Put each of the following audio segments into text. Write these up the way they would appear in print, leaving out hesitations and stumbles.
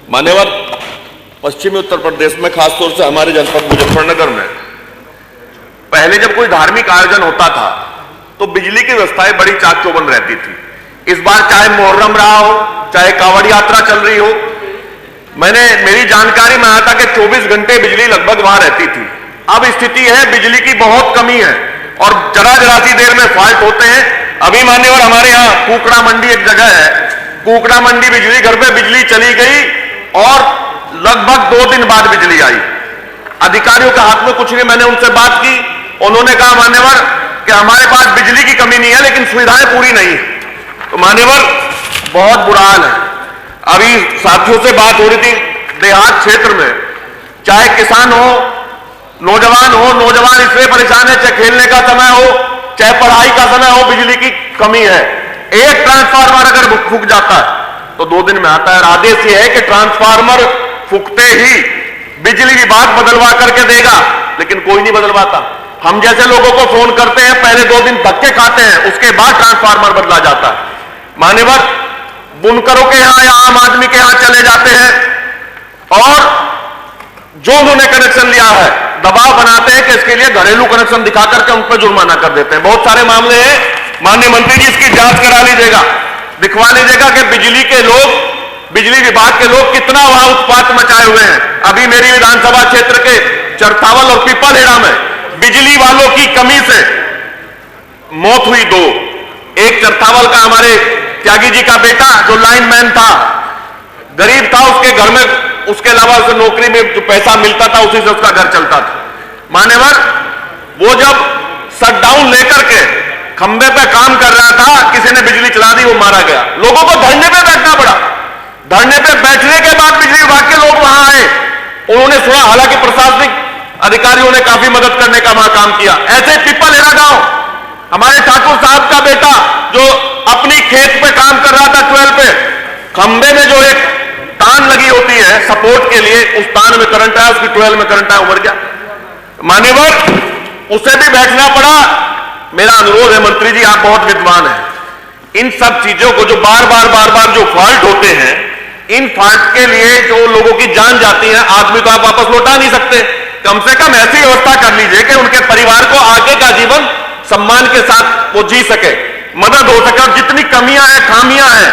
मान्यवर, पश्चिमी उत्तर प्रदेश में खासतौर से हमारे जनपद मुजफ्फरनगर में पहले जब कोई धार्मिक आयोजन होता था तो बिजली की व्यवस्थाएं बड़ी चाक चौबंद रहती थी। इस बार चाहे मुहर्रम रहा हो, चाहे कांवड़ यात्रा चल रही हो, मेरी जानकारी में आया था कि 24 घंटे बिजली लगभग वहां रहती थी। अब स्थिति है बिजली की बहुत कमी है और जरा सी देर में फॉल्ट होते हैं। अभी मान्यवर हमारे यहाँ कुकड़ा मंडी एक जगह है, कुकड़ा मंडी बिजली घर पे बिजली चली गई और लगभग 2 दिन बाद बिजली आई। अधिकारियों के हाथ में कुछ नहीं। मैंने उनसे बात की, उन्होंने कहा मान्यवर कि हमारे पास बिजली की कमी नहीं है लेकिन सुविधाएं पूरी नहीं है। तो मान्यवर बहुत बुरा हाल है। अभी साथियों से बात हो रही थी, देहात क्षेत्र में चाहे किसान हो, नौजवान इसलिए परेशान है, चाहे खेलने का समय हो, चाहे पढ़ाई का समय हो, बिजली की कमी है। एक ट्रांसफार्मर अगर फूक जाता है तो 2 दिन में आता है। आदेश यह है कि ट्रांसफार्मर फूकते ही बिजली विभाग बदलवा करके देगा, लेकिन कोई नहीं बदलवाता। हम जैसे लोगों को फोन करते हैं, पहले 2 दिन धक्के खाते हैं, उसके बाद ट्रांसफार्मर बदला जाता है। मान्यवर, बुनकरों के यहां या आम आदमी के यहां चले जाते हैं और जो उन्होंने कनेक्शन लिया है दबाव बनाते हैं कि इसके लिए घरेलू कनेक्शन दिखा करके उन पर जुर्माना कर देते हैं। बहुत सारे मामले हैं। माननीय मंत्री जी, इसकी जांच करा लीजिएगा, दिखवा लीजिएगा कि बिजली विभाग के लोग कितना वहां उत्पात मचाए हुए हैं। अभी मेरी विधानसभा क्षेत्र के चरथावल और पीपलहेड़ा में बिजली वालों की कमी से मौत हुई 2। एक चरथावल का हमारे त्यागी जी का बेटा जो लाइनमैन था, गरीब था, उसके घर में उसके अलावा उसे नौकरी में जो पैसा मिलता था उसी से उसका घर चलता था। मान्यवर, वो जब शटडाउन लेकर के खंबे पे काम कर रहा था, किसी ने बिजली चला दी, वो मारा गया। लोगों को धरने पे बैठना पड़ा। धरने पे बैठने के बाद बिजली विभाग के लोग वहां आए, उन्होंने सुना। हालांकि प्रशासनिक अधिकारियों ने काफी मदद करने का वहां काम किया। ऐसे पीपलहेड़ा गांव, हमारे ठाकुर साहब का बेटा जो अपनी खेत पे काम कर रहा था, 12 पे, खंबे में जो एक तान लगी होती है सपोर्ट के लिए, उस तान में करंट आया, उसकी 12 में करंट आया, मर गया। मान्यवर, उसे भी बैठना पड़ा। मेरा अनुरोध है मंत्री जी, आप बहुत विद्वान हैं, इन सब चीजों को जो बार बार जो फॉल्ट होते हैं, इन फॉल्ट के लिए जो लोगों की जान जाती है, आदमी को आप वापस लौटा नहीं सकते। कम से कम ऐसी व्यवस्था कर लीजिए कि उनके परिवार को आगे का जीवन सम्मान के साथ वो जी सके, मदद हो सके, और जितनी कमियां हैं, खामियां हैं,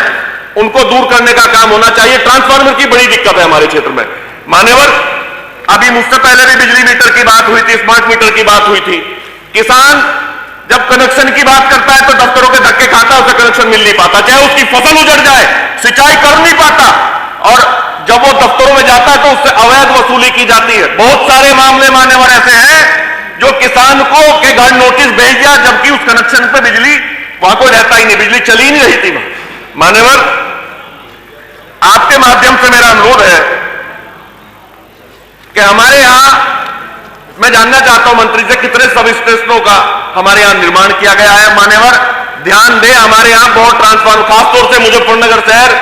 उनको दूर करने का काम होना चाहिए। ट्रांसफार्मर की बड़ी दिक्कत है हमारे क्षेत्र में। मान्यवर, अभी मुझसे पहले भी बिजली मीटर की बात हुई थी, स्मार्ट मीटर की बात हुई थी। किसान जब कनेक्शन की बात करता है तो दफ्तरों के धक्के खाता है, उसे कनेक्शन मिल नहीं पाता, चाहे उसकी फसल उजड़ जाए, सिंचाई कर नहीं पाता, और जब वो दफ्तरों में जाता है तो उससे अवैध वसूली की जाती है। बहुत सारे मामले मान्यवर ऐसे हैं जो किसान को के घर नोटिस भेज दिया, जबकि उस कनेक्शन पे बिजली वहां कोई रहता ही नहीं, बिजली चली नहीं रही थी वहां। मान्यवर, आपके माध्यम से मेरा अनुरोध है कि हमारे यहां, मैं जानना चाहता हूं मंत्री से, कितने सब स्टेशनों का हमारे यहां निर्माण किया गया है। मान्यवर, ध्यान दें, हमारे यहां बहुत ट्रांसफार्मर, खासतौर से मुजफ्फरनगर शहर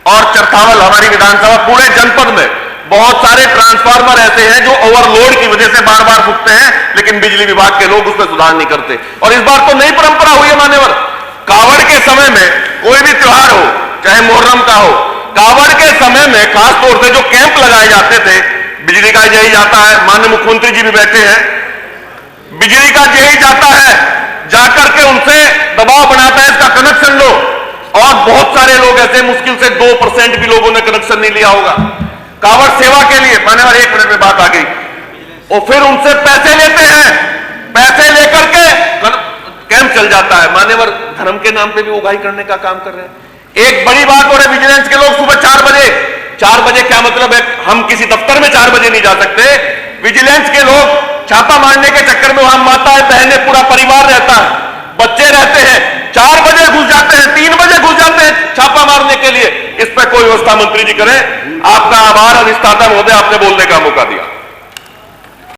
और चरथावल, हमारी विधानसभा, पूरे जनपद में बहुत सारे ट्रांसफार्मर ऐसे हैं जो ओवरलोड की वजह से बार बार फूकते हैं, लेकिन बिजली विभाग के लोग उसमें सुधार नहीं करते। और इस बार तो नई परंपरा हुई है मान्यवर, कावड़ के समय में कोई भी त्योहार हो, चाहे मुहर्रम का हो, कावड़ के समय में खासतौर से जो कैंप लगाए जाते थे, बिजली का यही जाता है, माननीय मुख्यमंत्री जी भी बैठे हैं, बिजली का यही जाता है, जाकर के उनसे दबाव बनाता है, इसका कनेक्शन लो। और बहुत सारे लोग ऐसे, मुश्किल से 2% भी लोगों ने कनेक्शन नहीं लिया होगा कावड़ सेवा के लिए। मान्यवर, 1 मिनट में बात आ गई। और फिर उनसे पैसे लेते हैं, पैसे लेकर के कैंप चल जाता है। मान्यवर, धर्म के नाम पे भी उगाही करने का काम कर रहे हैं। एक बड़ी बात हो रही है, विजिलेंस के लोग सुबह 4 बजे क्या मतलब है, हम किसी दफ्तर में 4 बजे नहीं जा सकते। विजिलेंस के लोग छापा मारने के चक्कर में वहां माताएं, बहनें, पूरा परिवार रहता है, बच्चे रहते हैं, 4 बजे घुस जाते हैं, 3 बजे घुस जाते हैं छापा मारने के लिए। इस पर कोई व्यवस्था मंत्री जी करें। आपका आभार। और इस महोदय, आपने बोलने का मौका दिया।